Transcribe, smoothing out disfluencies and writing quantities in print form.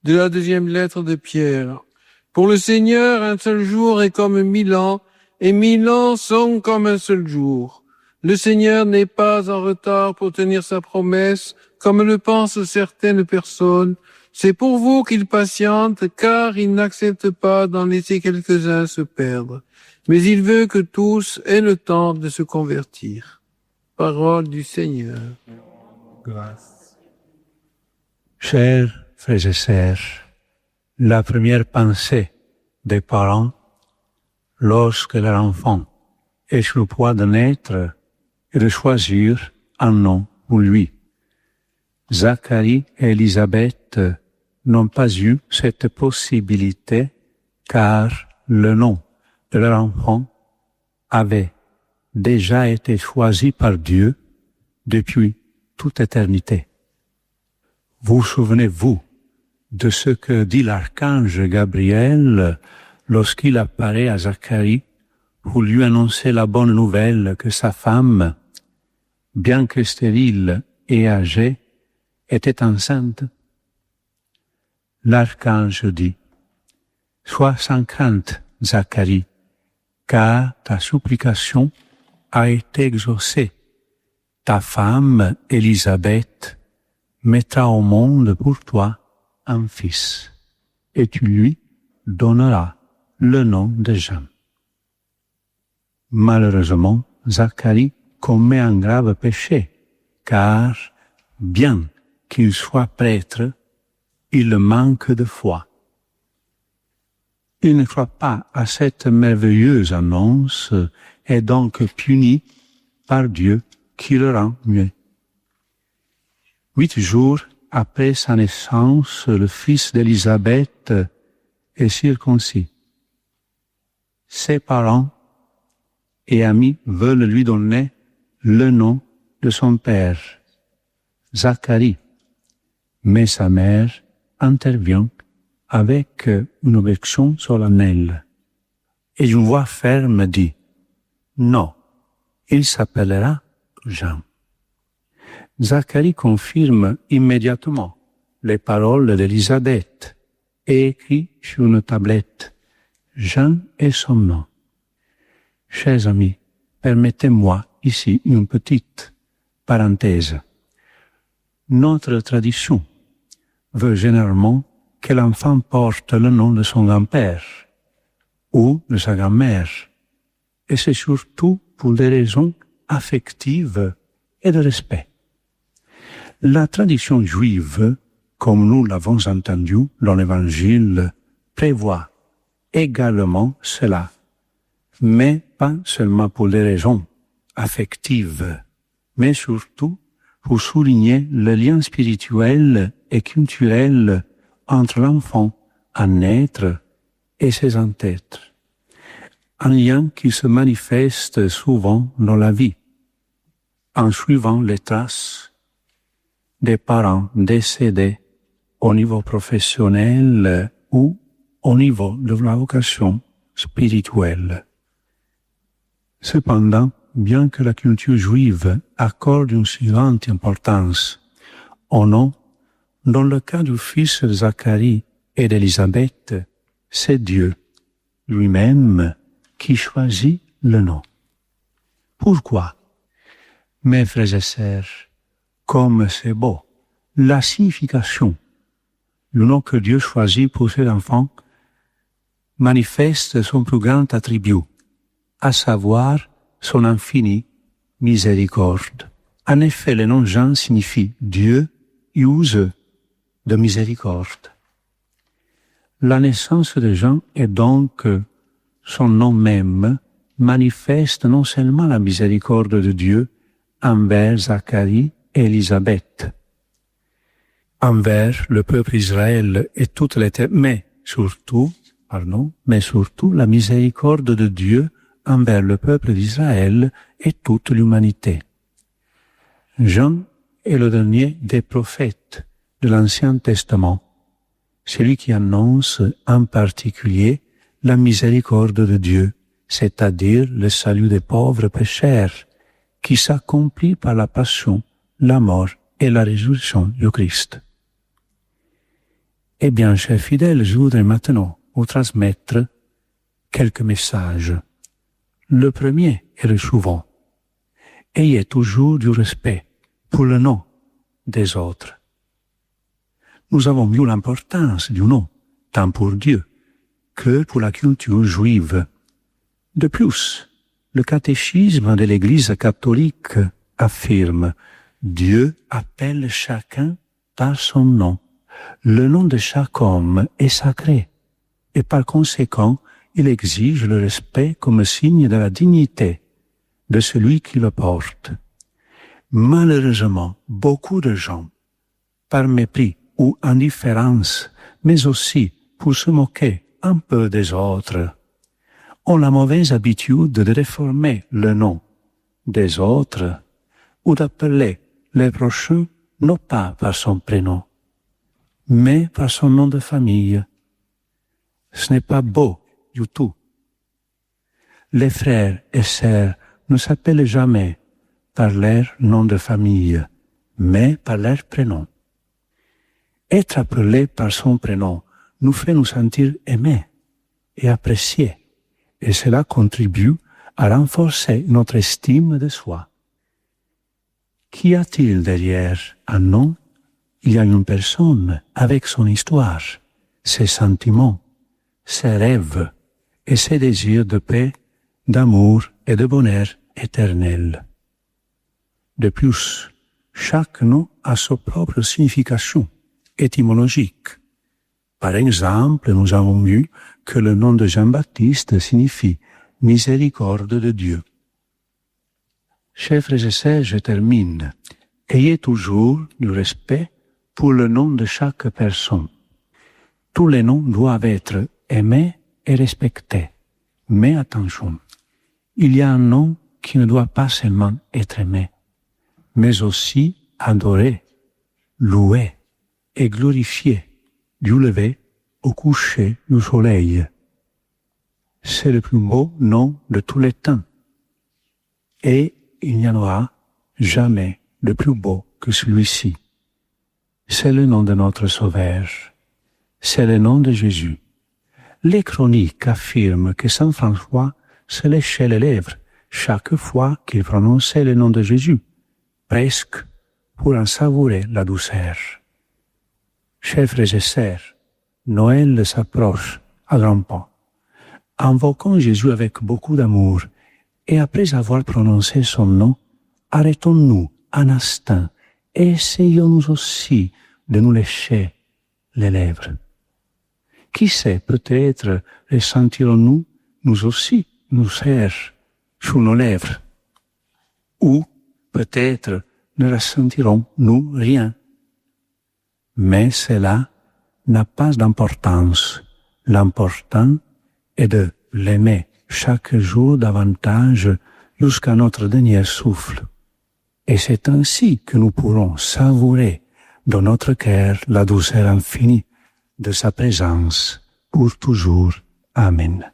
de la deuxième lettre de Pierre. Pour le Seigneur, un seul jour est comme 1000 ans, et 1000 ans sont comme un seul jour. Le Seigneur n'est pas en retard pour tenir sa promesse, comme le pensent certaines personnes. C'est pour vous qu'il patiente, car il n'accepte pas d'en laisser quelques-uns se perdre. Mais il veut que tous aient le temps de se convertir. Parole du Seigneur. Grâce. Chers frères et sœurs, la première pensée des parents, lorsque leur enfant est sur le point de naître, est de choisir un nom pour lui. Zacharie et Élisabeth n'ont pas eu cette possibilité car le nom de leur enfant avait déjà été choisi par Dieu depuis toute éternité. Vous souvenez-vous de ce que dit l'archange Gabriel lorsqu'il apparaît à Zacharie pour lui annoncer la bonne nouvelle que sa femme, bien que stérile et âgée, était enceinte? L'archange dit: « Sois sans crainte, Zacharie, car ta supplication a été exaucée. Ta femme, Élisabeth, mettra au monde pour toi un fils, et tu lui donneras le nom de Jean. » Malheureusement, Zacharie commet un grave péché, car, bien qu'il soit prêtre, il manque de foi. Il ne croit pas à cette merveilleuse annonce et donc puni par Dieu qui le rend muet. 8 jours après sa naissance, le fils d'Élisabeth est circoncis. Ses parents et amis veulent lui donner le nom de son père, Zacharie, mais sa mère intervient avec une objection solennelle. Et une voix ferme dit: « Non, il s'appellera Jean. » Zacharie confirme immédiatement les paroles d'Élisabeth et écrit sur une tablette: « Jean est son nom. » Chers amis, permettez-moi ici une petite parenthèse. Notre tradition veut généralement que l'enfant porte le nom de son grand-père ou de sa grand-mère, et c'est surtout pour des raisons affectives et de respect. La tradition juive, comme nous l'avons entendu dans l'Évangile, prévoit également cela, mais pas seulement pour des raisons affectives, mais surtout pour souligner le lien spirituel et culturel entre l'enfant à naître et ses ancêtres. Un lien qui se manifeste souvent dans la vie, en suivant les traces des parents décédés au niveau professionnel ou au niveau de la vocation spirituelle. Cependant, bien que la culture juive accorde une si grande importance au nom, dans le cas du fils de Zacharie et d'Élisabeth, c'est Dieu lui-même qui choisit le nom. Pourquoi? Mes frères et sœurs, comme c'est beau, la signification du nom que Dieu choisit pour ses enfants manifeste son plus grand attribut, à savoir son infinie miséricorde. En effet, le nom Jean signifie Dieu use de miséricorde. La naissance de Jean est donc son nom même manifeste non seulement la miséricorde de Dieu envers Zacharie et Élisabeth, envers le peuple Israël et toute l'éternité, mais surtout la miséricorde de Dieu envers le peuple d'Israël et toute l'humanité. Jean est le dernier des prophètes de l'Ancien Testament, celui qui annonce en particulier la miséricorde de Dieu, c'est-à-dire le salut des pauvres pécheurs, qui s'accomplit par la passion, la mort et la résurrection du Christ. Eh bien, chers fidèles, je voudrais maintenant vous transmettre quelques messages. Le premier est le suivant. Ayez toujours du respect pour le nom des autres. Nous avons vu l'importance du nom, tant pour Dieu que pour la culture juive. De plus, le catéchisme de l'Église catholique affirme « Dieu appelle chacun par son nom. Le nom de chaque homme est sacré et par conséquent, il exige le respect comme signe de la dignité de celui qui le porte. » Malheureusement, beaucoup de gens, par mépris ou indifférence, mais aussi pour se moquer un peu des autres, ont la mauvaise habitude de réformer le nom des autres ou d'appeler les prochains non pas par son prénom, mais par son nom de famille. Ce n'est pas beau du tout. Les frères et sœurs ne s'appellent jamais par leur nom de famille, mais par leur prénom. Être appelé par son prénom nous fait nous sentir aimés et appréciés, et cela contribue à renforcer notre estime de soi. Qu'y a-t-il derrière un nom? Il y a une personne avec son histoire, ses sentiments, ses rêves et ses désirs de paix, d'amour et de bonheur éternel. De plus, chaque nom a sa propre signification étymologique. Par exemple, nous avons vu que le nom de Jean-Baptiste signifie « miséricorde de Dieu ». Chers frères et sœurs, je termine. Ayez toujours du respect pour le nom de chaque personne. Tous les noms doivent être aimés et respectés. Mais attention, il y a un nom qui ne doit pas seulement être aimé, mais aussi adoré, loué et glorifié du lever au coucher du soleil. C'est le plus beau nom de tous les temps. Et il n'y en aura jamais de plus beau que celui-ci. C'est le nom de notre Sauveur. C'est le nom de Jésus. Les chroniques affirment que Saint François se léchait les lèvres chaque fois qu'il prononçait le nom de Jésus, presque pour en savourer la douceur. Chers frères et sœurs, Noël s'approche à grands pas. Invoquons Jésus avec beaucoup d'amour et après avoir prononcé son nom, arrêtons-nous un instant et essayons-nous aussi de nous lécher les lèvres. Qui sait, peut-être ressentirons-nous, nous aussi, nous serre sur nos lèvres. Ou peut-être ne ressentirons-nous rien. Mais cela n'a pas d'importance. L'important est de l'aimer chaque jour davantage jusqu'à notre dernier souffle. Et c'est ainsi que nous pourrons savourer dans notre cœur la douceur infinie de sa présence pour toujours. Amen.